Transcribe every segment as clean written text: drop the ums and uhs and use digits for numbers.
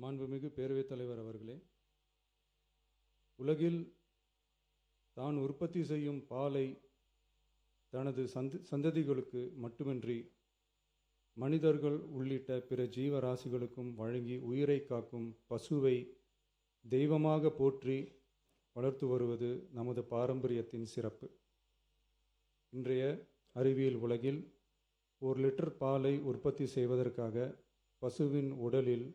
மாண்புமிகு பேரவைத் தலைவர் அவர்களே, உலகில் தான் உற்பத்தி செய்யும் பாலை தனது சந்ததிகளுக்கு மட்டுமின்றி மனிதர்கள் உள்ளிட்ட பிற ஜீவராசிகளுக்கும் வழங்கி உயிரை காக்கும் பசுவை தெய்வமாக போற்றி வளர்த்து வருவது நமது பாரம்பரியத்தின் சிறப்பு. இன்றைய அறிவியல் உலகில் 1 லிட்டர் பாலை உற்பத்தி செய்வதற்காக பசுவின் உடலில்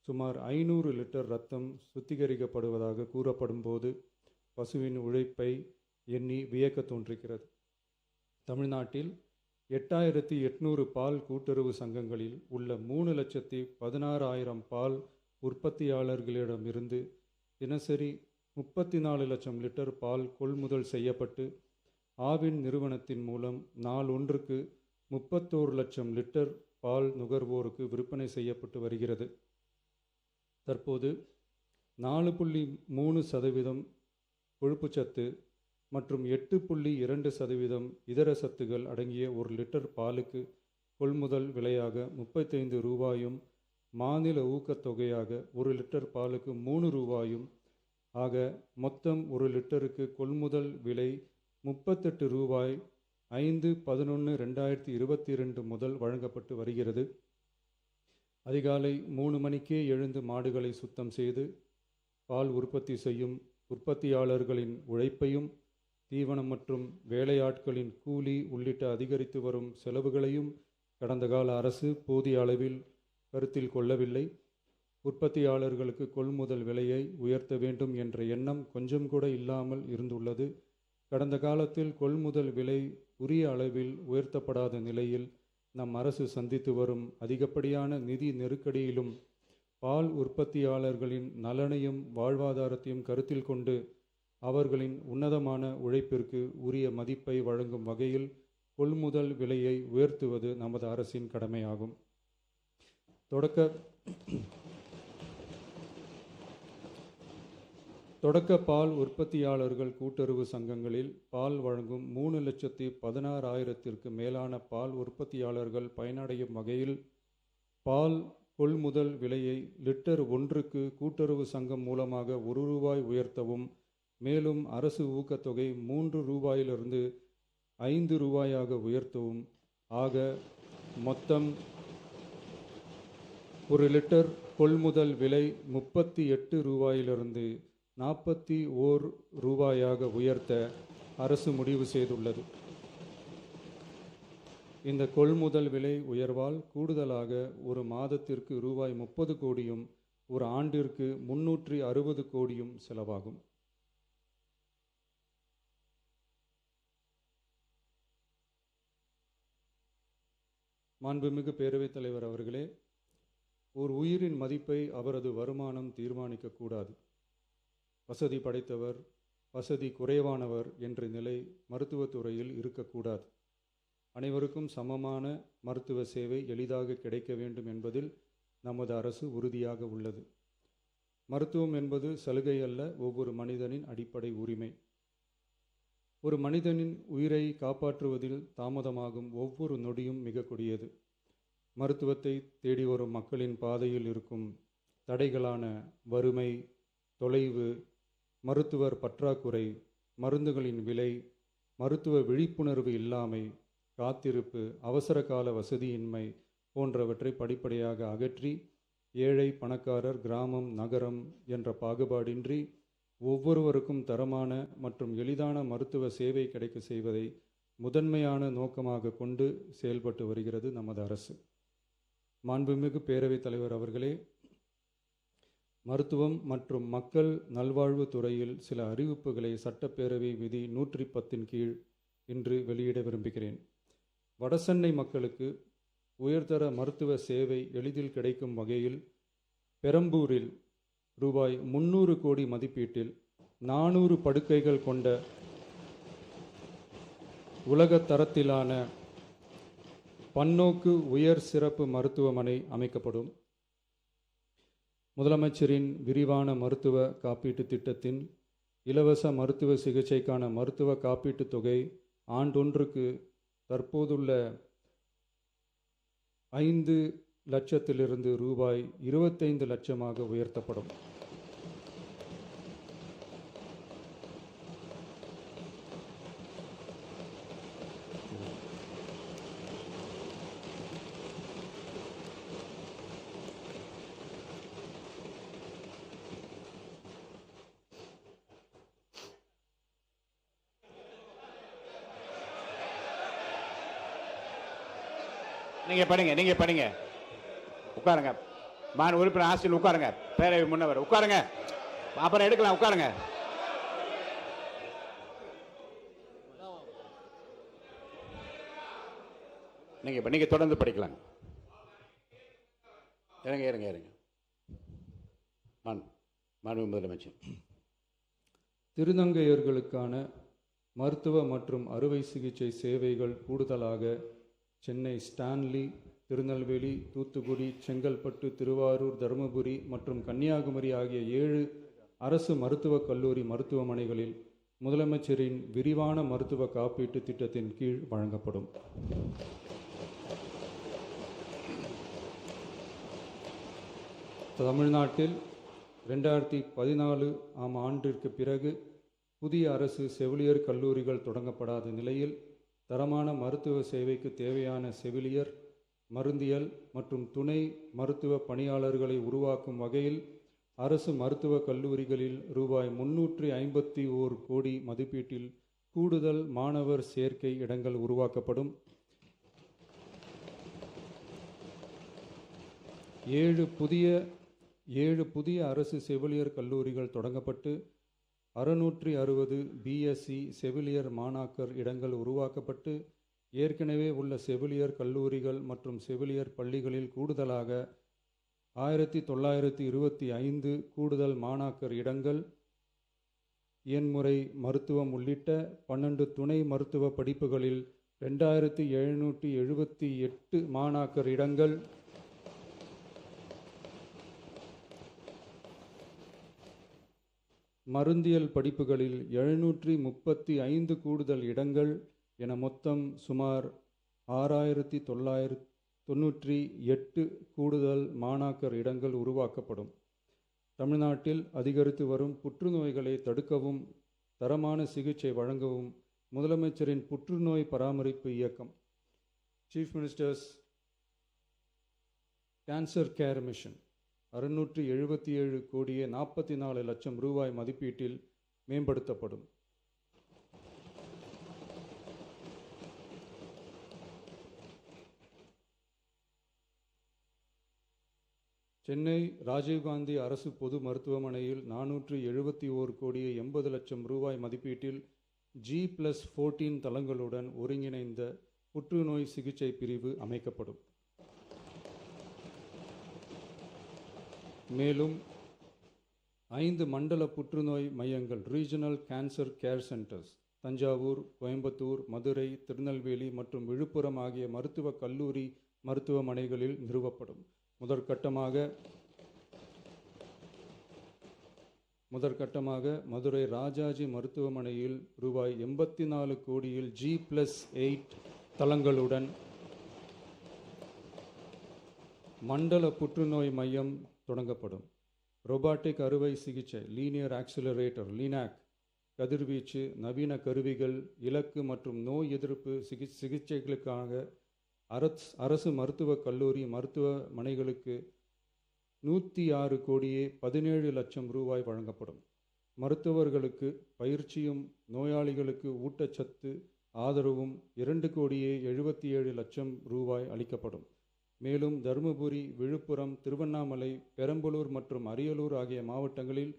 சுமார் 500 லிட்டர் இரத்தம் சுத்திகரிக்கப்படுவதாக கூறப்படும் போது பசுவின் உழைப்பை எண்ணி வியக்க தோன்றுகிறது. தமிழ்நாட்டில் 8800 பால் கூட்டுறவு சங்கங்களில் உள்ள 3,16,000 பால் உற்பத்தியாளர்களிடமிருந்து தினசரி 34 லட்சம் லிட்டர் பால் கொள்முதல் செய்யப்பட்டு ஆவின் நிறுவனத்தின் மூலம் நாளொன்றுக்கு 31 லட்சம் லிட்டர் பால் நுகர்வோருக்கு விற்பனை செய்யப்பட்டு வருகிறது. தற்போது 4.3% கொழுப்புச்சத்து மற்றும் 8.2% இதர சத்துகள் அடங்கிய 1 லிட்டர் பாலுக்கு கொள்முதல் விலையாக 35 ரூபாயும் மாநில ஊக்கத்தொகையாக 1 லிட்டர் பாலுக்கு 3 ரூபாயும் ஆக மொத்தம் 1 லிட்டருக்கு கொள்முதல் விலை 38 ரூபாய் 5/11/2022 முதல் வழங்கப்பட்டு வருகிறது. அதிகாலை 3 மணிக்கே எழுந்து மாடுகளை சுத்தம் செய்து பால் உற்பத்தி செய்யும் உற்பத்தியாளர்களின் உழைப்பையும் தீவனம் மற்றும் வேலையாட்களின் கூலி உள்ளிட்ட அதிகரித்து வரும் செலவுகளையும் கடந்த கால அரசு போதிய அளவில் கருத்தில் கொள்ளவில்லை. உற்பத்தியாளர்களுக்கு கொள்முதல் விலையை உயர்த்த வேண்டும் என்ற எண்ணம் கொஞ்சம் கூட இல்லாமல் இருந்துள்ளது. கடந்த காலத்தில் கொள்முதல் விலை உரிய அளவில் உயர்த்தப்படாத நிலையில் நம் அரசு சந்தித்து வரும் அதிகப்படியான நிதி நெருக்கடியிலும் பால் உற்பத்தியாளர்களின் நலனையும் வாழ்வாதாரத்தையும் கருத்தில் கொண்டு அவர்களின் உன்னதமான உழைப்பிற்கு உரிய மதிப்பை வழங்கும் வகையில் கொள்முதல் விலையை உயர்த்துவது நமது அரசின் கடமையாகும். தொடக்க பால் உற்பத்தியாளர்கள் கூட்டுறவு சங்கங்களில் பால் வழங்கும் 3,16,000த்திற்கு மேலான பால் உற்பத்தியாளர்கள் பயனடையும் வகையில் பால் கொள்முதல் விலையை லிட்டர் ஒன்றுக்கு கூட்டுறவு சங்கம் மூலமாக 1 ரூபாய் உயர்த்தவும், மேலும் அரசு ஊக்கத்தொகை 3 ரூபாயிலிருந்து 5 ரூபாயாக உயர்த்தவும் ஆக மொத்தம் 1 லிட்டர் கொள்முதல் விலை 38 ரூபாயிலிருந்து 41 ரூபாயாக உயர்த்த அரசு முடிவு செய்துள்ளது. இந்த கொள்முதல் விலை உயர்வால் கூடுதலாக ஒரு மாதத்திற்கு ரூபாய் 30 கோடியும் ஒரு ஆண்டிற்கு 360 கோடியும் செலவாகும். மாண்புமிகு பேரவைத் தலைவர் அவர்களே, ஒரு உயிரின் மதிப்பை அவரது வருமானம் தீர்மானிக்கக்கூடாது. வசதி படைத்தவர், வசதி குறைவானவர் என்ற நிலை மருத்துவத்துறையில் இருக்கக்கூடாது. அனைவருக்கும் சமமான மருத்துவ சேவை எளிதாக கிடைக்க வேண்டும் என்பதில் நமது அரசு உறுதியாக உள்ளது. மருத்துவம் என்பது சலுகை அல்ல, ஒவ்வொரு மனிதனின் அடிப்படை உரிமை. ஒரு மனிதனின் உயிரை காப்பாற்றுவதில் தாமதமாகும் ஒவ்வொரு நொடியும் மிக கொடியது. மருத்துவத்தை தேடி வரும் மக்களின் பாதையில் இருக்கும் தடைகளான வறுமை, தொலைவு, மருத்துவர் பற்றாக்குறை, மருந்துகளின் விலை, மருத்துவ விழிப்புணர்வு இல்லாமை, காத்திருப்பு, அவசர கால வசதியின்மை போன்றவற்றை படிப்படியாக அகற்றி ஏழை, பணக்காரர், கிராமம், நகரம் என்ற பாகுபாடின்றி ஒவ்வொருவருக்கும் தரமான மற்றும் எளிதான மருத்துவ சேவை கிடைக்க செய்வதை முதன்மையான நோக்கமாக கொண்டு செயல்பட்டு வருகிறது நமது அரசு. மாண்புமிகு பேரவைத் தலைவர் அவர்களே, மருத்துவம் மற்றும் மக்கள் நல்வாழ்வு துறையில் சில அறிவிப்புகளை சட்டப்பேரவை விதி 110 கீழ் இன்று வெளியிட விரும்புகிறேன். வடசென்னை மக்களுக்கு உயர்தர மருத்துவ சேவை எளிதில் கிடைக்கும் வகையில் பெரம்பூரில் ரூபாய் 300 கோடி மதிப்பீட்டில் 400 படுக்கைகள் கொண்ட உலக தரத்திலான பன்னோக்கு உயர் சிறப்பு மருத்துவமனை அமைக்கப்படும். முதலமைச்சரின் விரிவான மருத்துவ காப்பீட்டு திட்டத்தின் இலவச மருத்துவ சிகிச்சைக்கான மருத்துவ காப்பீட்டுத் தொகை ஆண்டொன்றுக்கு தற்போதுள்ள 5 லட்சத்திலிருந்து ரூபாய் 25 லட்சமாக உயர்த்தப்படும். நீங்க படிங்க உட்காருங்க. மாநில உறுப்பினர் ஆசிரியர் உட்காருங்க. பேரவை முன்னவர் உட்காருங்க. அப்புறம் எடுக்கலாம். உட்காருங்க. நீங்க தொடர்ந்து படிக்கலாம். இருங்க. மாண்பு முதலமைச்சர். திருநங்கையர்களுக்கான மருத்துவ மற்றும் அறுவை சிகிச்சை சேவைகள் கூடுதலாக சென்னை, ஸ்டான்லி, திருநெல்வேலி, தூத்துக்குடி, செங்கல்பட்டு, திருவாரூர், தருமபுரி மற்றும் கன்னியாகுமரி ஆகிய 7 அரசு மருத்துவக் கல்லூரி மருத்துவமனைகளில் முதலமைச்சரின் விரிவான மருத்துவ காப்பீட்டு திட்டத்தின் கீழ் வழங்கப்படும். தமிழ்நாட்டில் 2014 ஆம் ஆண்டிற்கு பிறகு புதிய அரசு செவிலியர் கல்லூரிகள் தொடங்கப்படாத நிலையில் தரமான மருத்துவ சேவைக்கு தேவையான செவிலியர், மருந்தியல் மற்றும் துணை மருத்துவ பணியாளர்களை உருவாக்கும் வகையில் அரசு மருத்துவக் கல்லூரிகளில் ரூபாய் 351 கோடி மதிப்பீட்டில் கூடுதல் மாணவர் சேர்க்கை இடங்கள் உருவாக்கப்படும். 7 புதிய அரசு செவிலியர் கல்லூரிகள் தொடங்கப்பட்டு 660 பிஎஸ்சி செவிலியர் மாணாக்கர் இடங்கள் உருவாக்கப்பட்டு ஏற்கனவே உள்ள செவிலியர் கல்லூரிகள் மற்றும் செவிலியர் பள்ளிகளில் கூடுதலாக 1925 கூடுதல் மாணாக்கர் இடங்கள், எண்முறை மருத்துவம் உள்ளிட்ட 12 துணை மருத்துவ படிப்புகளில் 2778 மாணாக்கர் இடங்கள், மருந்தியல் படிப்புகளில் 735 கூடுதல் இடங்கள் என மொத்தம் சுமார் 6998 கூடுதல் மாணாக்கர் இடங்கள் உருவாக்கப்படும். தமிழ்நாட்டில் அதிகரித்து வரும் புற்றுநோய்களை தடுக்கவும் தரமான சிகிச்சை வழங்கவும் முதலமைச்சரின் புற்றுநோய் பராமரிப்பு இயக்கம் chief minister's cancer care mission 677 கோடியே 44 லட்சம் ரூபாய் மதிப்பீட்டில் மேம்படுத்தப்படும். சென்னை ராஜீவ்காந்தி அரசு பொது மருத்துவமனையில் 471 கோடியே 80 லட்சம் ரூபாய் மதிப்பீட்டில் G+14 தளங்களுடன் ஒருங்கிணைந்த புற்றுநோய் சிகிச்சை பிரிவு அமைக்கப்படும். மேலும் 5 மண்டல புற்றுநோய் மையங்கள் regional cancer care centres Thanjavur, Coimbatore, Madurai, Tirunelveli மற்றும் விழுப்புரம் ஆகிய மருத்துவக் கல்லூரி மருத்துவமனைகளில் நிறுவப்படும். முதற்கட்டமாக மதுரை ராஜாஜி மருத்துவமனையில் ரூபாய் 84 கோடியில் G+8 தளங்களுடன் மண்டல புற்றுநோய் மையம் தொடங்கப்படும். ரோபாட்டிக் அறுவை சிகிச்சை லீனியர் ஆக்சிலரேட்டர் லீனாக், கதிர்வீச்சு, நவீன கருவிகள், இலக்கு மற்றும் நோய் எதிர்ப்பு சிகிச்சைகளுக்காக அரசு மருத்துவக் கல்லூரி மருத்துவமனைகளுக்கு 106 கோடியே 17 லட்சம் ரூபாய் வழங்கப்படும். மருத்துவர்களுக்கு பயிற்சியும் நோயாளிகளுக்கு ஊட்டச்சத்து ஆதரவும் 2 கோடியே 77 லட்சம் ரூபாய் அளிக்கப்படும். மேலும் தருமபுரி, விழுப்புரம், திருவண்ணாமலை, பெரம்பலூர் மற்றும் அரியலூர் ஆகிய மாவட்டங்களில்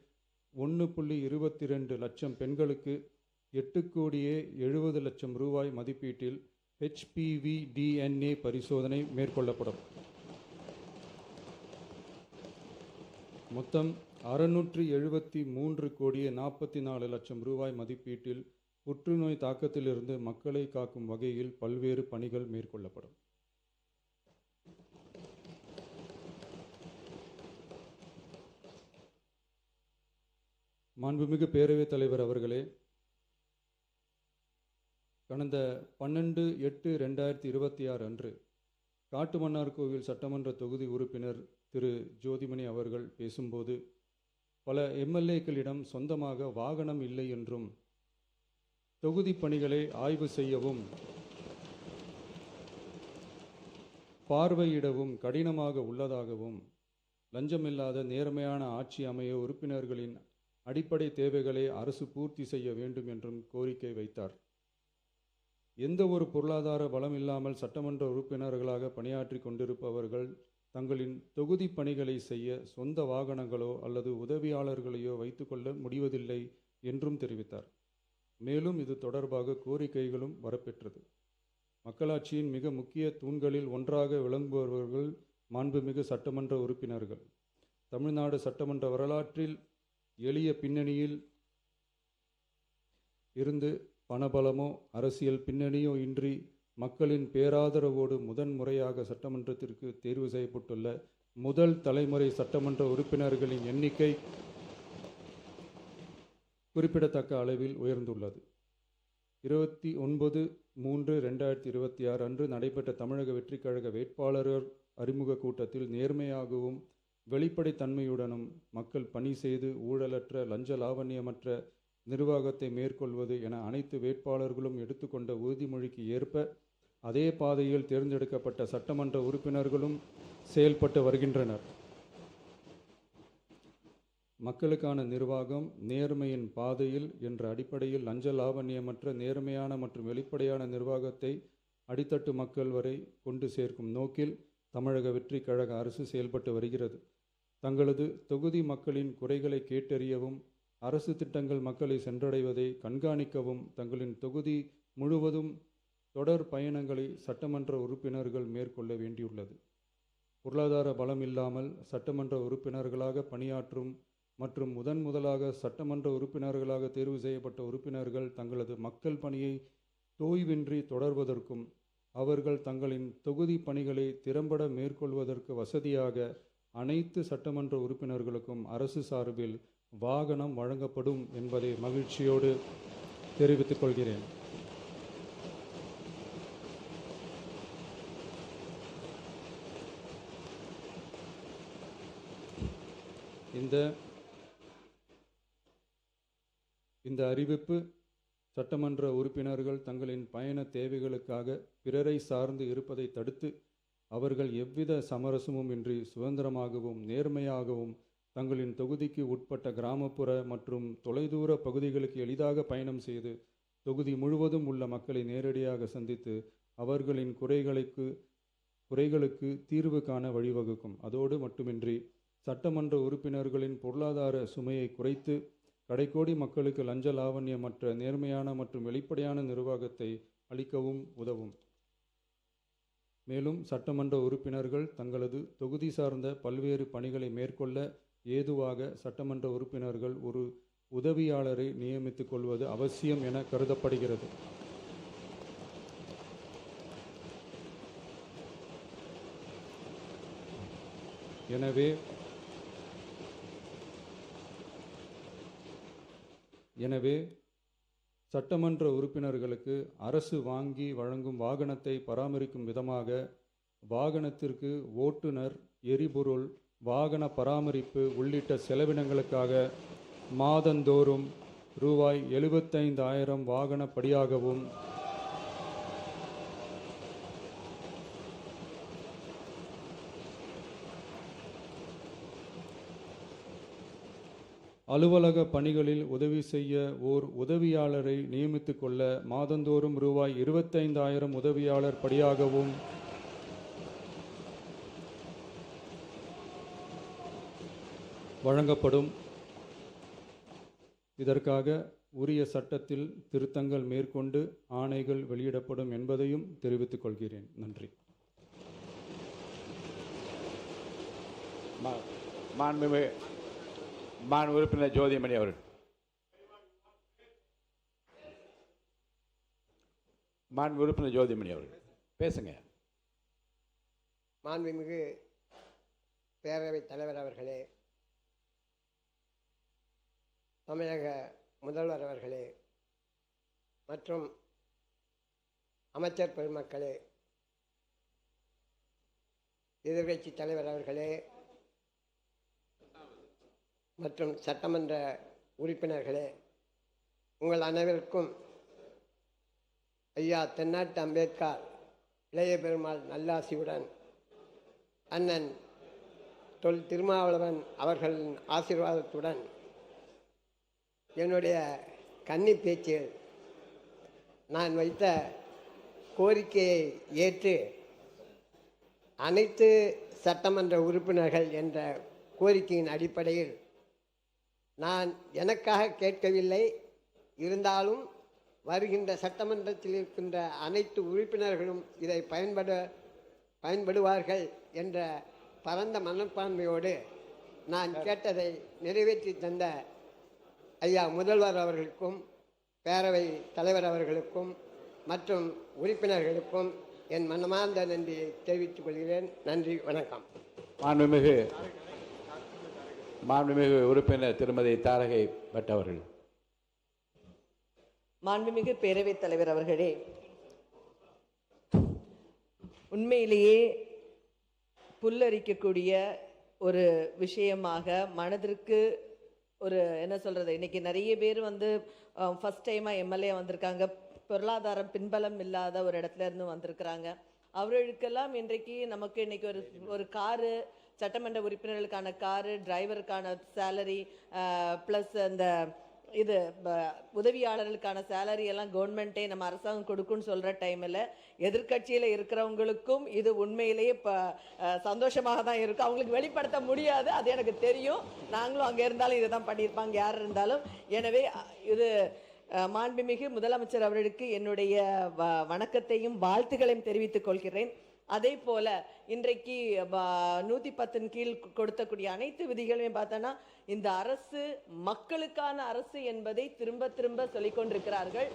1.22 லட்சம் பெண்களுக்கு 8 கோடியே 70 லட்சம் ரூபாய் மதிப்பீட்டில் HPV DNA பரிசோதனை மேற்கொள்ளப்படும். மொத்தம் 673 கோடியே 44 லட்சம் ரூபாய் மதிப்பீட்டில் புற்றுநோய் தாக்கத்திலிருந்து மக்களை காக்கும் வகையில் பல்வேறு பணிகள் மேற்கொள்ளப்படும். மாண்புமிகு பேரவைத் தலைவர் அவர்களே, கடந்த 12/8/2026 அன்று காட்டுமன்னார்கோவில் சட்டமன்ற தொகுதி உறுப்பினர் திரு ஜோதிமணி அவர்கள் பேசும்போது, பல எம்எல்ஏக்களிடம் சொந்தமாக வாகனம் இல்லை என்றும், தொகுதி பணிகளை ஆய்வு செய்யவும் பார்வையிடவும் கடினமாக உள்ளதாகவும், லஞ்சமில்லாத நேர்மையான ஆட்சி அமைய உறுப்பினர்களின் அடிப்படை தேவைகளை அரசு பூர்த்தி செய்ய வேண்டும் என்றும் கோரிக்கை வைத்தார். எந்த ஒரு பொருளாதார பலம் இல்லாமல் சட்டமன்ற உறுப்பினர்களாக பணியாற்றி கொண்டிருப்பவர்கள் தங்களின் தொகுதி பணிகளை செய்ய சொந்த வாகனங்களோ அல்லது உதவியாளர்களையோ வைத்துக்கொள்ள முடிவதில்லை என்றும் தெரிவித்தார். மேலும் இது தொடர்பாக கோரிக்கைகளும் வரப்பெற்றது. மக்களாட்சியின் மிக முக்கிய தூண்களில் ஒன்றாக விளங்குபவர்கள் மாண்புமிகு சட்டமன்ற உறுப்பினர்கள். தமிழ்நாடு சட்டமன்ற வரலாற்றில் எளிய பின்னணியில் இருந்து பணபலமோ அரசியல் பின்னணியோ இன்றி மக்களின் பேராதரவோடு முதன்முறையாக சட்டமன்றத்திற்கு தேர்வு செய்யப்பட்டுள்ள முதல் தலைமுறை சட்டமன்ற உறுப்பினர்களின் எண்ணிக்கை குறிப்பிடத்தக்க அளவில் உயர்ந்துள்ளது. 29/3/2026 அன்று நடைபெற்ற தமிழக வெற்றிக் கழக வேட்பாளர் அறிமுக கூட்டத்தில் நேர்மையாகவும் வெளிப்படைத்தன்மையுடனும் மக்கள் பணி செய்து ஊழலற்ற லஞ்ச லாவண்யமற்ற நிர்வாகத்தை மேற்கொள்வது என அனைத்து வேட்பாளர்களும் எடுத்துக்கொண்ட உறுதிமொழிக்கு ஏற்ப அதே பாதையில் தேர்ந்தெடுக்கப்பட்ட சட்டமன்ற உறுப்பினர்களும் செயல்பட்டு வருகின்றனர். மக்களுக்கான நிர்வாகம் நேர்மையின் பாதையில் என்ற அடிப்படையில் லஞ்ச லாவண்யமற்ற நேர்மையான மற்றும் வெளிப்படையான நிர்வாகத்தை அடித்தட்டு மக்கள் வரை கொண்டு சேர்க்கும் நோக்கில் தமிழக வெற்றி கழக அரசு செயல்பட்டு வருகிறது. தங்களது தொகுதி மக்களின் குறைகளை கேட்டறியவும் அரசு திட்டங்கள் மக்களை சென்றடைவதை கண்காணிக்கவும் தங்களின் தொகுதி முழுவதும் தொடர் பயணங்களை சட்டமன்ற உறுப்பினர்கள் மேற்கொள்ள வேண்டியுள்ளது. பொருளாதார பலம் இல்லாமல் சட்டமன்ற உறுப்பினர்களாக பணியாற்றும் மற்றும் முதலாக சட்டமன்ற உறுப்பினர்களாக தேர்வு செய்யப்பட்ட உறுப்பினர்கள் தங்களது மக்கள் பணியை தோய்வின்றி தொடர்வதற்கும் அவர்கள் தங்களின் தொகுதி பணிகளை திறம்பட மேற்கொள்வதற்கு வசதியாக அனைத்து சட்டமன்ற உறுப்பினர்களுக்கும் அரசு சார்பில் வாகனம் வழங்கப்படும் என்பதை மகிழ்ச்சியோடு தெரிவித்துக் கொள்கிறேன். இந்த அறிவிப்பு சட்டமன்ற உறுப்பினர்கள் தங்களின் பயண தேவைகளுக்காக பிறரை சார்ந்து இருப்பதை தடுத்து அவர்கள் எவ்வித சமரசமும் இன்றி சுதந்திரமாகவும் நேர்மையாகவும் தங்களின் தொகுதிக்கு உட்பட்ட கிராமப்புற மற்றும் தொலைதூர பகுதிகளுக்கு எளிதாக பயணம் செய்து தொகுதி முழுவதும் உள்ள மக்களை நேரடியாக சந்தித்து அவர்களின் குறைகளுக்கு தீர்வு காண வழிவகுக்கும். அதோடு மட்டுமின்றி சட்டமன்ற உறுப்பினர்களின் பொருளாதார சுமையை குறைத்து கடைக்கோடி மக்களுக்கு லஞ்ச லாவண்யமற்ற நேர்மையான மற்றும் வெளிப்படையான நிர்வாகத்தை அளிக்கவும் உதவும். மேலும் சட்டமன்ற உறுப்பினர்கள் தங்களது தொகுதி சார்ந்த பல்வேறு பணிகளை மேற்கொள்ள ஏதுவாக சட்டமன்ற உறுப்பினர்கள் ஒரு உதவியாளரை நியமித்துக் கொள்வது அவசியம் என கருதப்படுகிறது. எனவே சட்டமன்ற உறுப்பினர்களுக்கு அரசு வாங்கி வழங்கும் வாகனத்தை பராமரிக்கும் விதமாக வாகனத்திற்கு ஓட்டுநர், எரிபொருள், வாகன பராமரிப்பு உள்ளிட்ட செலவினங்களுக்காக மாதந்தோறும் ரூபாய் 75,000 வாகன படியாகவும் அலுவலக பணிகளில் உதவி செய்ய ஓர் உதவியாளரை நியமித்துக் கொள்ள மாதந்தோறும் ரூபாய் 25,000 உதவியாளர் படியாகவும் வழங்கப்படும். இதற்காக உரிய சட்டத்தில் திருத்தங்கள் மேற்கொண்டு ஆணைகள் வெளியிடப்படும் என்பதையும் தெரிவித்துக் கொள்கிறேன். நன்றி. மாண்பு உறுப்பினர் ஜோதிமணி அவர்கள். மாண்பு உறுப்பினர் ஜோதிமணி அவர்கள் பேசுங்க. மாண்புமிகு பேரவைத் தலைவர் அவர்களே, தமிழக முதல்வர் அவர்களே மற்றும் அமைச்சர் பெருமக்களே, எதிர்க்கட்சி தலைவர் அவர்களே மற்றும் சட்டமன்ற உறுப்பினர்களே, உங்கள் அனைவருக்கும் ஐயா தென்னாட்டு அம்பேத்கர் இளைய பெருமாள் நல்லாசியுடன் அண்ணன் திருமாவளவன் அவர்களின் ஆசீர்வாதத்துடன் என்னுடைய கன்னி பேச்சில் நான் வைத்த கோரிக்கையை ஏற்று அனைத்து சட்டமன்ற உறுப்பினர்கள் என்ற கோரிக்கையின் அடிப்படையில் நான் எனக்காக கேட்கவில்லை, இருந்தாலும் வருகின்ற சட்டமன்றத்தில் இருக்கின்ற அனைத்து உறுப்பினர்களும் இதை பயன்படுவார்கள் என்ற பரந்த மனப்பான்மையோடு நான் கேட்டதை நிறைவேற்றி தந்த ஐயா முதல்வர் அவர்களுக்கும் பேரவை தலைவர் அவர்களுக்கும் மற்றும் உறுப்பினர்களுக்கும் என் மனமார்ந்த நன்றியை தெரிவித்துக் கொள்கிறேன். நன்றி, வணக்கம். மாண்புமிகு உறுப்பினர் திருமதி தாரகை பட் அவர்கள். மாண்புமிகு பேரவைத் தலைவர் அவர்களே, உண்மையிலேயே புல்லரிக்கக்கூடிய ஒரு விஷயமாக மனதிற்கு ஒரு என்ன சொல்றது, இன்னைக்கு நிறைய பேர் வந்து ஃபர்ஸ்ட் டைமாக எம்எல்ஏ வந்திருக்காங்க, பொருளாதாரம் பின்பலம் இல்லாத ஒரு இடத்துல இருந்து வந்திருக்கிறாங்க. அவர்களுக்கெல்லாம் இன்றைக்கு நமக்கு இன்னைக்கு ஒரு காரு, சட்டமன்ற உறுப்பினர்களுக்கான காரு, டிரைவருக்கான சேலரி, ப்ளஸ் அந்த இது உதவியாளர்களுக்கான சேலரி எல்லாம் கவர்மெண்ட்டே நம்ம அரசாங்கம் கொடுக்குன்னு சொல்கிற டைமில் எதிர்கட்சியில் இருக்கிறவங்களுக்கும் இது உண்மையிலேயே இப்போ சந்தோஷமாக தான் இருக்கும். அவங்களுக்கு வெளிப்படுத்த முடியாது, அது எனக்கு தெரியும். நாங்களும் அங்கே இருந்தாலும் இதை தான் பண்ணியிருப்பாங்க யார் இருந்தாலும். எனவே இது மாண்புமிகு முதலமைச்சர் அவர்களுக்கு என்னுடைய வணக்கத்தையும் வாழ்த்துக்களையும் தெரிவித்துக் கொள்கிறேன். அதே போல இன்றைக்கு 110 கீழ் கொடுத்தக்கூடிய அனைத்து விதிகளையும் பார்த்தோன்னா இந்த அரசு மக்களுக்கான அரசு என்பதை திரும்ப திரும்ப சொல்லிக் கொண்டிருக்கிறார்கள்.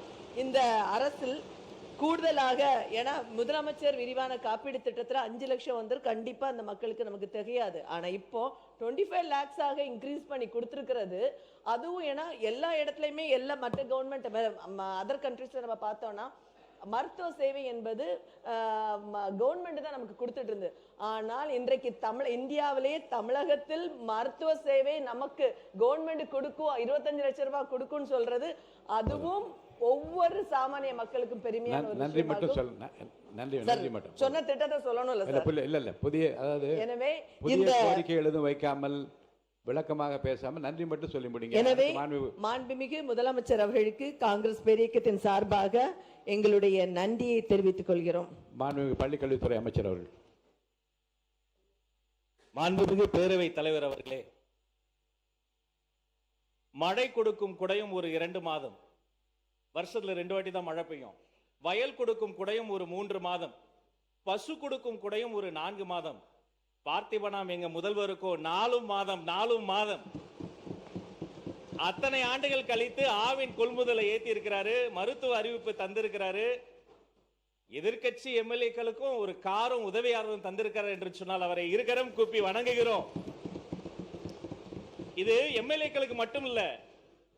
இந்த அரசில் கூடுதலாக, ஏன்னா முதலமைச்சர் விரிவான காப்பீடு திட்டத்தில் 5 லட்சம் வந்து கண்டிப்பா அந்த மக்களுக்கு நமக்கு தெரியாது. ஆனா இப்போ 25 lakhs இன்க்ரீஸ் பண்ணி கொடுத்துருக்கிறது. அதுவும் ஏன்னா எல்லா இடத்துலையுமே எல்லா மற்ற கவர்மெண்ட் அதர் கண்ட்ரீஸ்ல நம்ம பார்த்தோம்னா மருத்துவ சேவை என்பது கவர்மெண்ட் தான் நமக்கு கொடுத்துட்டு இருந்து. ஆனால் இன்றைக்கு இந்தியாவிலே தமிழகத்தில் மருத்துவ சேவை நமக்கு கவர்மெண்ட் கொடுக்கும், 25 லட்சம் ரூபாய் கொடுக்கும்னு சொல்றது, அதுவும் ஒவ்வொரு சாமானிய மக்களுக்கும் பெருமையான ஒரு நன்றி மட்டும் சொன்ன திட்டத்தை சொல்லணும் இல்ல புதிய, அதாவது எனவே இந்த கோரிக்கை எழுதும் வைக்காமல் விளக்கமாக பேசாமல் நன்றி மட்டும் சொல்லி முடிங்க. எனவே மாண்புமிகு முதலமைச்சர் அவர்களுக்கு காங்கிரஸ் பேரியக்கத்தின் சார்பாக எங்களுடைய நன்றியை தெரிவித்துக் கொள்கிறோம். மாண்புமிகு பள்ளிக்கல்வித்துறை அமைச்சர் அவர்கள். மாண்புமிகு பேரவை தலைவர் அவர்களே, மழை கொடுக்கும் குடையும் ஒரு 2 மாதம், வருஷத்துல 2 வாட்டி தான் மழை பெய்யும். வயல் கொடுக்கும் குடையும் ஒரு 3 மாதம், பசு கொடுக்கும் குடையும் ஒரு 4 மாதம். பார்த்திபனாம் எங்க முதல்வருக்கோ 4 மாதம். அத்தனை ஆண்டுகள் கழித்து ஆவின் கொள்முதலை ஏத்தி இருக்கிறாரு, மருத்துவ அறிவிப்பு தந்திருக்கிறாரு. எதிர்கட்சி எம்எல்ஏக்களுக்கும் ஒரு காரும் உதவியாளரும் தந்திருக்கிறார் என்று சொன்னால் அவரை இருக்கரம் கூப்பி வணங்குகிறோம். இது எம்எல்ஏக்களுக்கு மட்டும் இல்ல,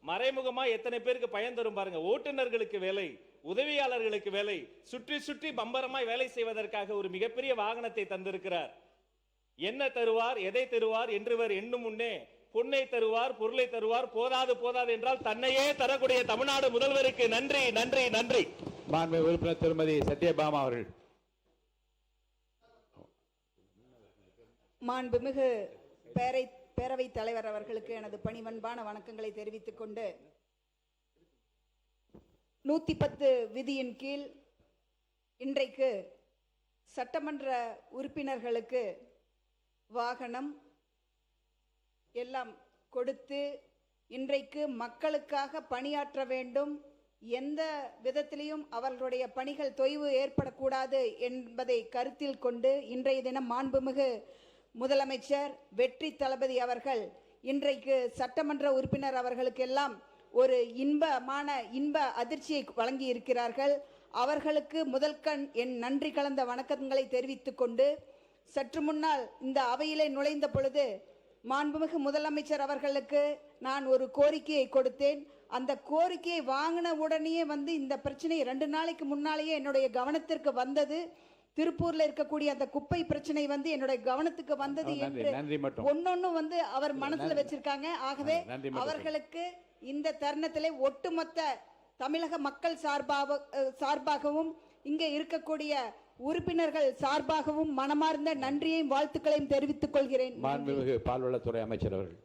மறைமுகமா எத்தனை பேருக்கு பயன் தரும் பாருங்க. ஓட்டுநர்களுக்கு வேலை, உதவியாளர்களுக்கு வேலை, சுற்றி சுற்றி பம்பரமாய் வேலை செய்வதற்காக ஒரு மிகப்பெரிய வாகனத்தை தந்திருக்கிறார். என்ன தருவார், எதை தருவார் என்றுவர் எண்ணும் முன்னே பொன்னை தருவார், பொருளை தருவார். போதாது என்றால் தன்னையே தரக்கூடிய தமிழ்நாடு முதல்வருக்கு நன்றி நன்றி நன்றி. மாண்புமிகு உறுப்பினர் திருமதி சத்யபாமா அவர்கள். மாண்புமிகு பேரவைத் தலைவர் அவர்களுக்கு எனது பணிவன்பான வணக்கங்களை தெரிவித்துக் கொண்டு 110 விதியின் கீழ் இன்றைக்கு சட்டமன்ற உறுப்பினர்களுக்கு வாகனம் எல்லாம் கொடுத்து இன்றைக்கு மக்களுக்காக பணியாற்ற வேண்டும், எந்த விதத்திலையும் அவர்களுடைய பணிகள் தொய்வு ஏற்படக்கூடாது என்பதை கருத்தில் கொண்டு இன்றைய தினம் மாண்புமிகு முதலமைச்சர் வெற்றி தளபதி அவர்கள் இன்றைக்கு சட்டமன்ற உறுப்பினர் அவர்களுக்கெல்லாம் ஒரு இன்ப அதிர்ச்சியை வழங்கி இருக்கிறார்கள். அவர்களுக்கு முதல்கண் என் நன்றி கலந்த வணக்கங்களை தெரிவித்துக் கொண்டு, சற்று முன்னால் இந்த அவையிலே நுழைந்த பொழுது மாண்புமிகு முதலமைச்சர் அவர்களுக்கு நான் ஒரு கோரிக்கையை கொடுத்தேன். அந்த கோரிக்கையை வாங்கின உடனே இந்த பிரச்சனை 2 நாளைக்கு முன்னாலேயே என்னுடைய கவனத்திற்கு வந்தது. திருப்பூர்ல இருக்கக்கூடிய அந்த குப்பை பிரச்சனை வந்து என்னுடைய கவனத்துக்கு வந்தது என்று நன்றி மட்டும். ஒன்னொன்னு வந்து அவர் மனசுல வச்சிருக்காங்க. ஆகவே நன்றி மட்டும். அவர்களுக்கு இந்த தருணத்திலே ஒட்டுமொத்த தமிழக மக்கள் சார்பாகவும் இங்கே இருக்கக்கூடிய உறுப்பினர்கள் சார்பாகவும் மனமார்ந்த நன்றியையும் வாழ்த்துக்களையும் தெரிவித்துக் கொள்கிறேன். மாண்புமிகு பால்வளத்துறை அமைச்சர் அவர்கள்.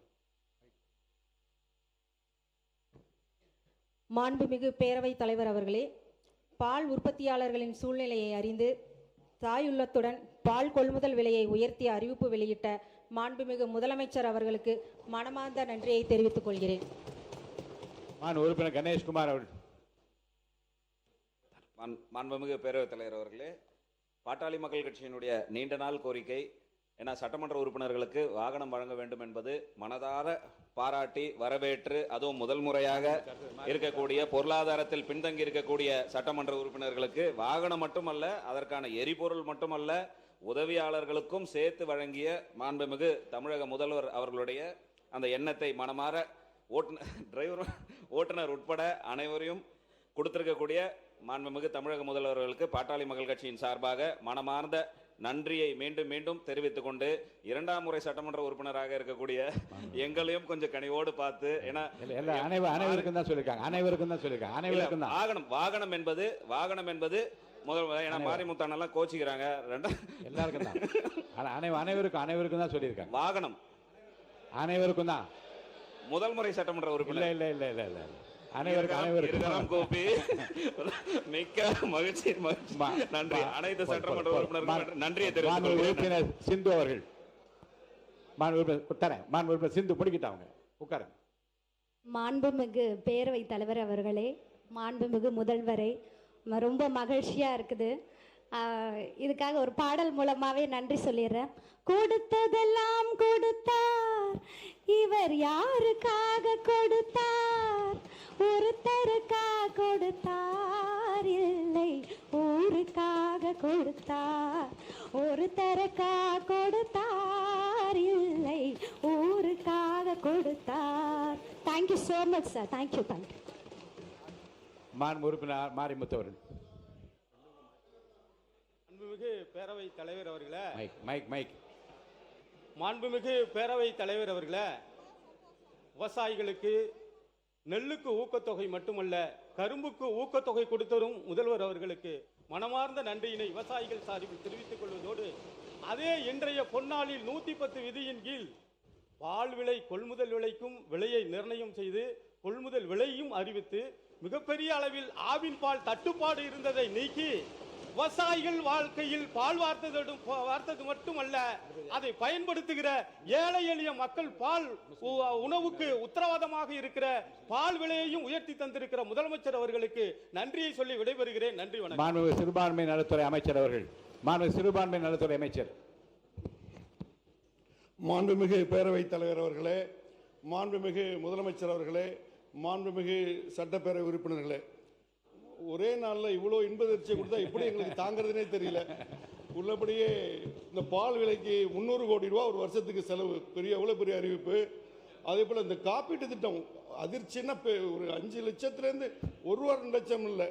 மாண்புமிகு பேரவைத் தலைவர் அவர்களே, பால் உற்பத்தியாளர்களின் சூழ்நிலையை அறிந்து தாயுள்ளத்துடன் பால் கொள்முதல் விலையை உயர்த்திய அறிவிப்பு வெளியிட்ட மாண்புமிகு முதலமைச்சர் அவர்களுக்கு மனமார்ந்த நன்றியை தெரிவித்துக் கொள்கிறேன். உறுப்பினர் கணேஷ்குமார் அவர்கள். மாண்புமிகு பேரவைத் தலைவர் அவர்களே, பாட்டாளி மக்கள் கட்சியினுடைய நீண்ட நாள் கோரிக்கை, ஏன்னா சட்டமன்ற உறுப்பினர்களுக்கு வாகனம் வழங்க வேண்டும் என்பது மனதார பாராட்டி வரவேற்று, அதுவும் முதல் முறையாக இருக்கக்கூடிய பொருளாதாரத்தில் பின்தங்கி இருக்கக்கூடிய சட்டமன்ற உறுப்பினர்களுக்கு வாகனம் மட்டுமல்ல, அதற்கான எரிபொருள் மட்டுமல்ல, உதவியாளர்களுக்கும் சேர்த்து வழங்கிய மாண்புமிகு தமிழக முதல்வர் அவர்களுடைய அந்த எண்ணத்தை மனமாற ஓட்டுநர் உட்பட அனைவரையும் கொடுத்திருக்கக்கூடிய மாண்புமிகு தமிழக முதல்வர்களுக்கு பாட்டாளி மக்கள் கட்சியின் சார்பாக மனமார்ந்த நன்றியை மீண்டும் மீண்டும் தெரிவித்துக் கொண்டு, இரண்டாம் முறை சட்டமன்ற உறுப்பினராக இருக்கக்கூடிய எங்களையும் கொஞ்சம் கனிவோடு பார்த்து, ஏன்னா அனைவருக்கும் தான் சொல்லியிருக்காங்க, அனைவருக்கும் தான் வாகனம் என்பது முதல், ஏன்னா மாரிமுத்தானெல்லாம் கோச்சிக்கிறாங்க, எல்லாருக்கும் தான், அனைவருக்கும் தான் சொல்லியிருக்காங்க. வாகனம் அனைவருக்கும் தான் முதல் முறை சட்டமன்ற உறுப்பினர். இல்ல அனைவருக்கும் கோபி மிக்க மகிழ்ச்சி. நன்றி அனைத்து சட்டமன்ற உறுப்பினர்களுக்கும் நன்றியை தெரிவித்துக் உறுப்பினர் சிந்து அவர்கள். உறுப்பினர் சிந்து பிடிக்கிட்டாங்க, உட்காருங்க. மாண்புமிகு பேரவைத் தலைவர் அவர்களே, மாண்புமிகு முதல்வரை, ரொம்ப மகிழ்ச்சியா இருக்குது. இதுக்காக ஒரு பாடல் மூலமாவே நன்றி சொல்லிடுறேன். கொடுத்ததெல்லாம் கொடுத்தார், இவர் யாருக்காக கொடுத்தார்? ஒருத்தருக்காக கொடுத்தார், இல்லை ஊருக்காக கொடுத்தார். ஒருத்தருக்காக கொடுத்தார், இல்லை ஊருக்காக கொடுத்தார். Thank you so much sir. Thank you. உறுப்பினர் மாரிமுத்து அவர்கள். மாண்புமிகு பேரவைத் தலைவர் அவர்களே, மைக். மாண்புமிகு பேரவைத் தலைவர் அவர்களே, விவசாயிகளுக்கு நெல்லுக்கு ஊக்கத்தொகை மட்டுமல்ல, கரும்புக்கு ஊக்கத்தொகை கொடுத்தரும் முதல்வர் அவர்களுக்கு மனமார்ந்த நன்றியினை விவசாயிகள் சார்பில் தெரிவித்துக் கொள்வதோடு, அதே இன்றைய பொன்னாளில் 110 விதியின் கீழ் பால் விலை கொள்முதல் விலைக்கும் விலையை நிர்ணயம் செய்து கொள்முதல் விலையும் அறிவித்து, மிகப்பெரிய அளவில் ஆவின் பால் தட்டுப்பாடு இருந்ததை நீக்கி, விவசாயிகள் வாழ்க்கையில் பால் வார்த்தது மட்டுமல்ல, அதை பயன்படுத்துகிற ஏழை எளிய மக்கள் பால் உணவுக்கு உத்தரவாதமாக இருக்கிற பால் விலையையும் உயர்த்தி தந்திருக்கிற முதலமைச்சர் அவர்களுக்கு நன்றியை சொல்லி விடைபெறுகிறேன். நன்றி, வணக்கம். மாண்புமிகு சிறுபான்மை நலத்துறை அமைச்சர் அவர்கள். சிறுபான்மை நலத்துறை அமைச்சர். மாண்புமிகு பேரவைத் தலைவர் அவர்களே, மாண்புமிகு முதலமைச்சர் அவர்களே, மாண்புமிகு சட்டப்பேரவை உறுப்பினர்களே, ஒரே நாளில் இவ்வளோ இன்பதிர்ச்சியை கொடுத்தா எப்படி எங்களுக்கு தாங்கிறதுனே தெரியல. உள்ளபடியே இந்த பால் விலைக்கு 300 கோடி ரூபா ஒரு வருஷத்துக்கு செலவு, எவ்வளோ பெரிய அறிவிப்பு. அதே போல் இந்த காப்பீட்டு திட்டம் அதிர்ச்சின்னா ஒரு 5 லட்சத்துலேருந்து 1 லட்சம் இல்லை,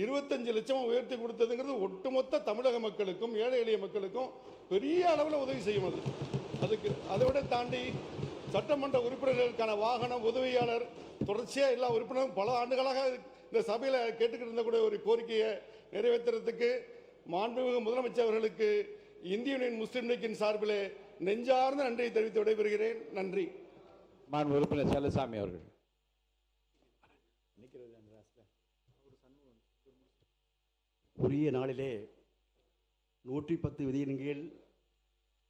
25 லட்சம் உயர்த்தி கொடுத்ததுங்கிறது ஒட்டுமொத்த தமிழக மக்களுக்கும் ஏழை எளிய மக்களுக்கும் பெரிய அளவில் உதவி செய்யும். அதுக்கு அதை விட தாண்டி சட்டமன்ற உறுப்பினர்களுக்கான வாகனம், உதவியாளர், தொடர்ச்சியாக எல்லா உறுப்பினரும் பல ஆண்டுகளாக இந்த சபையில் கேட்டுக்கிட்டு இருந்தக்கூடிய ஒரு கோரிக்கையை நிறைவேற்றுறதுக்கு மாண்புமிகு முதலமைச்சர் அவர்களுக்கு இந்திய யூனியன் முஸ்லீம் லீக்கின் சார்பில் நெஞ்சார்ந்த நன்றியை தெரிவித்து விடைபெறுகிறேன். நன்றி. மாண்பு உறுப்பினர் செல்லசாமி அவர்கள். உரிய நாளிலே 110 விதியின் கீழ்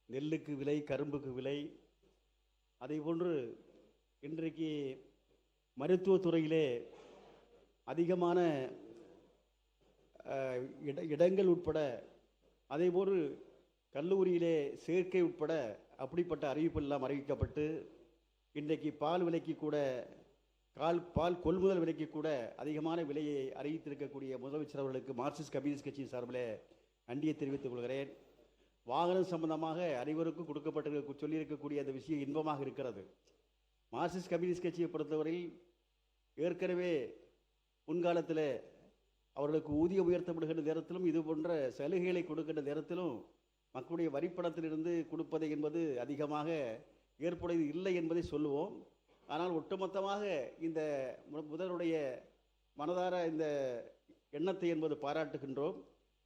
நெல்லுக்கு விலை, கரும்புக்கு விலை, அதேபோன்று இன்றைக்கு மருத்துவத்துறையிலே அதிகமான இடங்கள் உட்பட, அதேபோன்று கல்லூரியிலே சேர்க்கை உட்பட அப்படிப்பட்ட அறிவிப்பெல்லாம் அறிவிக்கப்பட்டு, இன்றைக்கு பால் விலைக்கு கூட, பால் கொள்முதல் விலைக்கு கூட அதிகமான விலையை அறிவித்திருக்கக்கூடிய முதலமைச்சர் அவர்களுக்கு மார்க்சிஸ்ட் கம்யூனிஸ்ட் கட்சியின் சார்பில் நன்றியை தெரிவித்துக் கொள்கிறேன். வாகனம் சம்பந்தமாக அனைவருக்கும் கொடுக்கப்பட்டு சொல்லியிருக்கக்கூடிய அந்த விஷயம் இன்பமாக இருக்கிறது. மார்க்சிஸ்ட் கம்யூனிஸ்ட் கட்சியை பொறுத்தவரையில் ஏற்கனவே முன்காலத்தில் அவர்களுக்கு ஊதியம் உயர்த்தப்படுகின்ற நேரத்திலும் இது போன்ற சலுகைகளை கொடுக்கின்ற நேரத்திலும் மக்களுடைய வரிப்பணத்திலிருந்து கொடுப்பது என்பது அதிகமாக ஏற்புடையது இல்லை என்பதை சொல்லுவோம். ஆனால் ஒட்டுமொத்தமாக இந்த முதல்வருடைய மனதார இந்த எண்ணத்தை என்பது பாராட்டுகின்றோம்.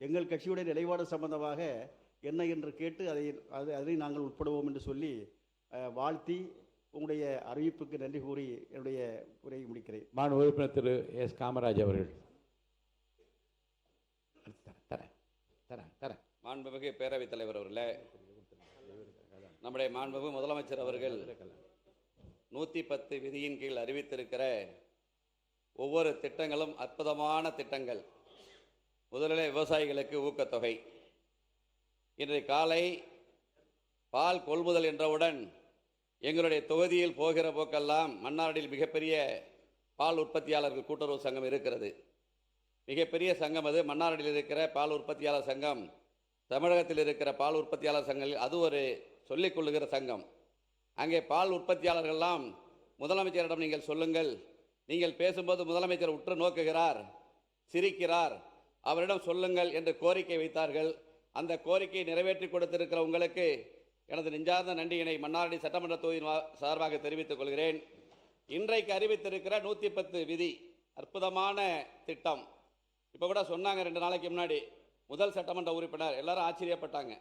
எங்கள் கட்சியுடைய நிலைப்பாடு சம்பந்தமாக என்ன என்று கேட்டு அதை நாங்கள் உட்படுவோம் என்று சொல்லி வாழ்த்தி உங்களுடைய அறிவிப்புக்கு நன்றி கூறி என்னுடைய உரையை முடிக்கிறேன். மாண்பு உறுப்பினர் திரு எஸ் காமராஜ் அவர்கள். மாண்புமிகு பேரவைத் தலைவர் அவர்களே, நம்முடைய மாண்புமிகு முதலமைச்சர் அவர்கள் 110 விதியின் கீழ் அறிவித்திருக்கிற ஒவ்வொரு திட்டங்களும் அற்புதமான திட்டங்கள். முதலிலே விவசாயிகளுக்கு ஊக்கத்தொகை. இன்றைய காலை பால் கொள்முதல் என்றவுடன் எங்களுடைய தொகுதியில் போகிற போக்கெல்லாம் மன்னாரில் மிகப்பெரிய பால் உற்பத்தியாளர்கள் கூட்டுறவு சங்கம் இருக்கிறது. மிகப்பெரிய சங்கம் அது. மன்னாரில் இருக்கிற பால் உற்பத்தியாளர் சங்கம் தமிழகத்தில் இருக்கிற பால் உற்பத்தியாளர் சங்கங்கள் அது ஒரு சொல்லிக் கொள்ளுகிற சங்கம். அங்கே பால் உற்பத்தியாளர்கள்லாம் முதலமைச்சரிடம் நீங்கள் சொல்லுங்கள், நீங்கள் பேசும்போது முதலமைச்சர் உற்று நோக்குகிறார், சிரிக்கிறார், அவரிடம் சொல்லுங்கள் என்று கோரிக்கை வைத்தார்கள். அந்த கோரிக்கையை நிறைவேற்றி கொடுத்திருக்கிற உங்களுக்கு எனது நெஞ்சார்ந்த நன்றியினை மன்னார்குடி சட்டமன்ற தொகுதியின் சார்பாக தெரிவித்துக் கொள்கிறேன். இன்றைக்கு அறிவித்திருக்கிற 110 விதி அற்புதமான திட்டம். இப்போ கூட சொன்னாங்க 2 நாளைக்கு முன்னாடி முதல் சட்டமன்ற உறுப்பினர் எல்லாரும் ஆச்சரியப்பட்டாங்க.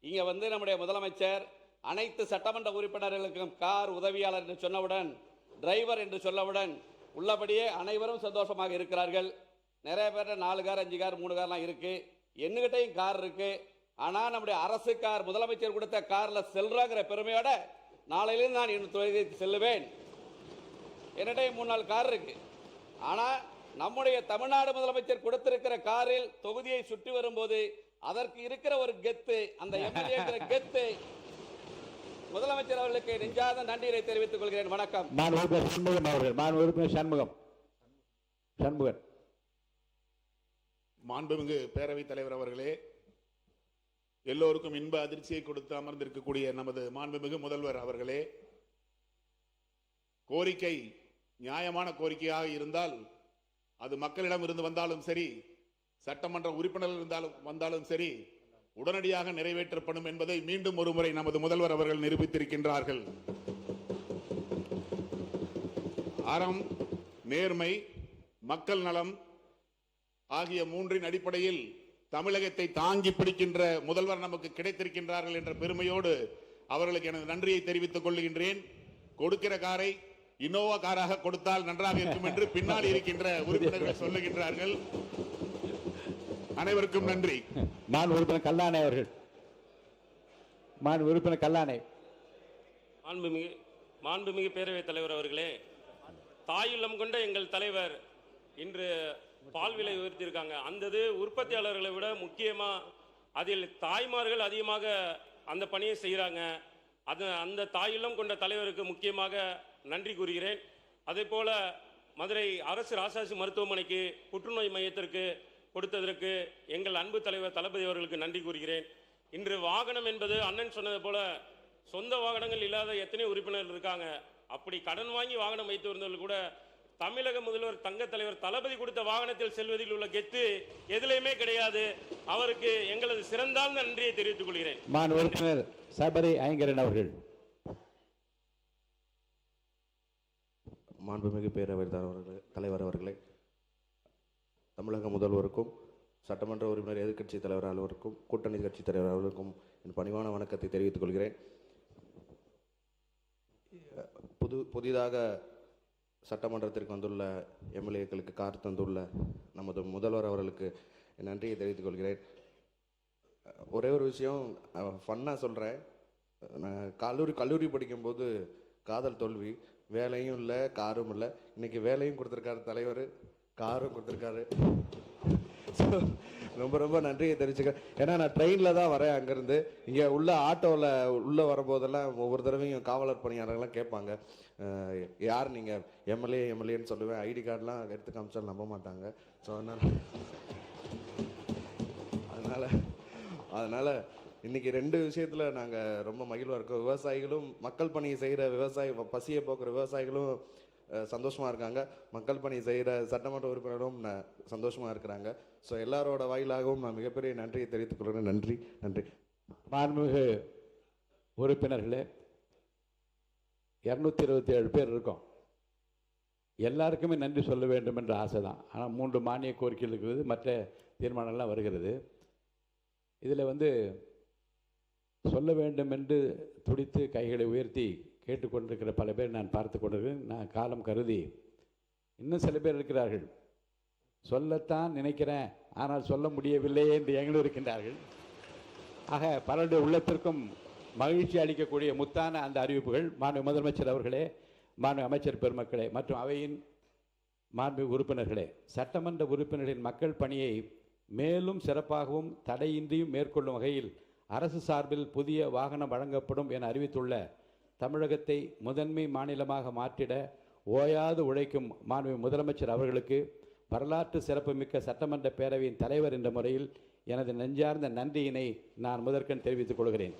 இங்கே வந்து நம்முடைய முதலமைச்சர் அனைத்து சட்டமன்ற உறுப்பினர்களுக்கும் கார் உதவியாளர் என்று சொன்னவுடன், டிரைவர் என்று சொல்லவுடன் உள்ளபடியே அனைவரும் சந்தோஷமாக இருக்கிறார்கள். நிறைய பேர் 4 கார் 5 கார் 3 கார்லாம் இருக்கு, என்னகிட்டையும் கார் இருக்கு. ஆனால் நம்முடைய அரசு கார் முதலமைச்சர் கொடுத்த காரில் செல்றங்கிற பெருமையோட நாளையிலிருந்து நான் இன்னும் தொகுதிக்கு செல்லுவேன். என்னிடையும் 3-4 கார் இருக்கு. ஆனால் நம்முடைய தமிழ்நாடு முதலமைச்சர் கொடுத்திருக்கிற காரில் தொகுதியை சுற்றி வரும்போது அதற்கு இருக்கிற ஒரு கெத்து, அந்த எம்எல்ஏ கெத்து, முதலமைச்சர் அவர்களுக்கு நெஞ்சார்ந்த நன்றியை தெரிவித்துக் கொள்கிறேன். வணக்கம். சண்முகம் அவர்கள். மாண்புமிகு சண்முகன். மாண்புமிகு பேரவைத் தலைவர் அவர்களே, எல்லோருக்கும் இன்ப அதிர்ச்சியை கொடுத்து அமர்ந்திருக்கக்கூடிய நமது மாண்புமிகு முதல்வர் அவர்களே, கோரிக்கை நியாயமான கோரிக்கையாக இருந்தால் அது மக்களிடம் இருந்து வந்தாலும் சரி, சட்டமன்ற உறுப்பினர்கள் வந்தாலும் சரி, உடனடியாக நிறைவேற்றப்படும் என்பதை மீண்டும் ஒரு முறை நமது முதல்வர் அவர்கள் நிரூபித்திருக்கின்றார்கள். அறம், நேர்மை, மக்கள் நலம் ஆகிய 3 அடிப்படையில் தமிழகத்தை தாங்கி பிடிக்கின்ற முதல்வர் நமக்கு கிடைத்திருக்கின்றார்கள் என்ற பெருமையோடு அவர்களுக்கு எனது நன்றியை தெரிவித்துக் கொள்கின்றேன். கொடுக்கிற காரை இனோவா காராக கொடுத்தால் நன்றாக இருக்கும் என்று பின்னால் இருக்கின்ற உறுப்பினர்கள் சொல்லுகின்றார்கள். அனைவருக்கும் நன்றி. நான் உறுப்பினர் கல்லானை அவர்கள். உறுப்பினர் கல்லானை. மாண்புமிகு பேரவைத் தலைவர் அவர்களே, தாயுள்ளம் கொண்ட எங்கள் தலைவர் இன்று பால் விலை உயர்த்தியிருக்காங்க. அந்த உற்பத்தியாளர்களை விட முக்கியமாக அதில் தாய்மார்கள் அதிகமாக அந்த பணியை செய்கிறாங்க. அந்த தாயுள்ளம் கொண்ட தலைவருக்கு முக்கியமாக நன்றி கூறுகிறேன். அதே போல மதுரை அரசு ராசாசி மருத்துவமனைக்கு புற்றுநோய் மையத்திற்கு கொடுத்ததற்கு எங்கள் அன்பு தலைவர் தளபதி அவர்களுக்கு நன்றி கூறுகிறேன். இன்று வாகனம் என்பது அண்ணன் சொன்னது போல சொந்த வாகனங்கள் இல்லாத எத்தனை உறுப்பினர்கள் இருக்காங்க. அப்படி கடன் வாங்கி வாகனம் வைத்து இருந்தவர்கள் கூட தமிழக முதல்வர் தங்க தலைவர் தளபதி கொடுத்த வாகனத்தில் செல்வதில் உள்ள கெத்து எதிலையுமே கிடையாது. அவருக்கு எங்களது சிறந்தாழ்ந்த நன்றியை தெரிவித்துக் கொள்கிறேன். உறுப்பினர் சபரி ஐங்கரன் அவர்கள். மாண்புமிகு பேரவைத் தலைவர் அவர்களே, தமிழக முதல்வருக்கும் சட்டமன்ற உறுப்பினர் எதிர்க்கட்சி தலைவர் அலுவலருக்கும் கூட்டணி கட்சி தலைவர் அவர்களுக்கும் என் பணிவான வணக்கத்தை தெரிவித்துக் கொள்கிறேன். புதிதாக சட்டமன்றத்திற்கு வந்துள்ள எம்எல்ஏக்களுக்கு கார் தந்துள்ள நமது முதல்வர் அவர்களுக்கு என் நன்றியை தெரிவித்துக் கொள்கிறேன். ஒரே ஒரு விஷயம் ஃபன்னாக சொல்கிறேன். நான் கல்லூரி படிக்கும்போது காதல் தோல்வி, வேலையும் இல்லை காரும் இல்லை. இன்னைக்கு வேலையும் கொடுத்துருக்காரு தலைவர், காரும் கொடுத்துருக்காரு. ரொம்ப ரொம்ப நன்றியை தெரிவிச்சுக்கிறேன். ஏன்னா நான் ட்ரெயினில் தான் வரேன். அங்கேருந்து இங்கே உள்ள ஆட்டோவில் உள்ளே வரும்போதெல்லாம் ஒவ்வொரு தடவையும் காவலர் பணியாளர்கள்லாம் கேட்பாங்க, யார் நீங்கள் எம்எல்ஏன்னு சொல்லுவேன். ஐடி கார்டெலாம் எடுத்து காமிச்சாலும் நம்ப மாட்டாங்க. ஸோ அதனால் இன்றைக்கி 2 விஷயத்தில் நாங்கள் ரொம்ப மகிழ்வாக இருக்கோம். விவசாயிகளும் மக்கள் பணியை செய்கிற பசியை போக்குற விவசாயிகளும் சந்தோஷமாக இருக்காங்க. மக்கள் பணி செய்கிற சட்டமன்ற உறுப்பினரும் சந்தோஷமாக இருக்கிறாங்க. ஸோ எல்லாரோட வாயிலாகவும் நான் மிகப்பெரிய நன்றியை தெரிவித்துக் கொள்கிறேன். நன்றி நன்றி. மாண்புமிகு உறுப்பினர்களே, 227 பேர் இருக்கோம். எல்லாருக்குமே நன்றி சொல்ல வேண்டும் என்ற ஆசை தான். ஆனால் 3 மானிய கோரிக்கைகள் இருக்குது, மற்ற தீர்மானங்கள்லாம் வருகிறது. இதில் சொல்ல வேண்டும் என்று துடித்து கைகளை உயர்த்தி கேட்டுக்கொண்டிருக்கிற பல பேர் நான் பார்த்து கொண்டிருக்கிறேன். நான் காலம் கருதி இன்னும் சில பேர் இருக்கிறார்கள், சொல்லத்தான் நினைக்கிறேன் ஆனால் சொல்ல முடியவில்லையே என்று எங்களும் இருக்கின்றார்கள். ஆக பலருடைய உள்ளத்திற்கும் மகிழ்ச்சி அளிக்கக்கூடிய முத்தான அந்த அறிவிப்புகள் மாண்பு முதலமைச்சர் அவர்களே, மாண்பு அமைச்சர் பெருமக்களே மற்றும் அவையின் மாண்பு உறுப்பினர்களே, சட்டமன்ற உறுப்பினர்களின் மக்கள் பணியை மேலும் சிறப்பாகவும் தடையின்றியும் மேற்கொள்ளும் வகையில் அரசு சார்பில் புதிய வாகனம் வழங்கப்படும் என அறிவித்துள்ள தமிழகத்தை முதன்மை மாநிலமாக மாற்றிட ஓயாது உழைக்கும் மாண்பு முதலமைச்சர் அவர்களுக்கு வரலாற்று சிறப்புமிக்க சட்டமன்ற பேரவையின் தலைவர் என்ற முறையில் எனது நெஞ்சார்ந்த நன்றியினை நான் முதற்கண் தெரிவித்துக் கொள்கிறேன்.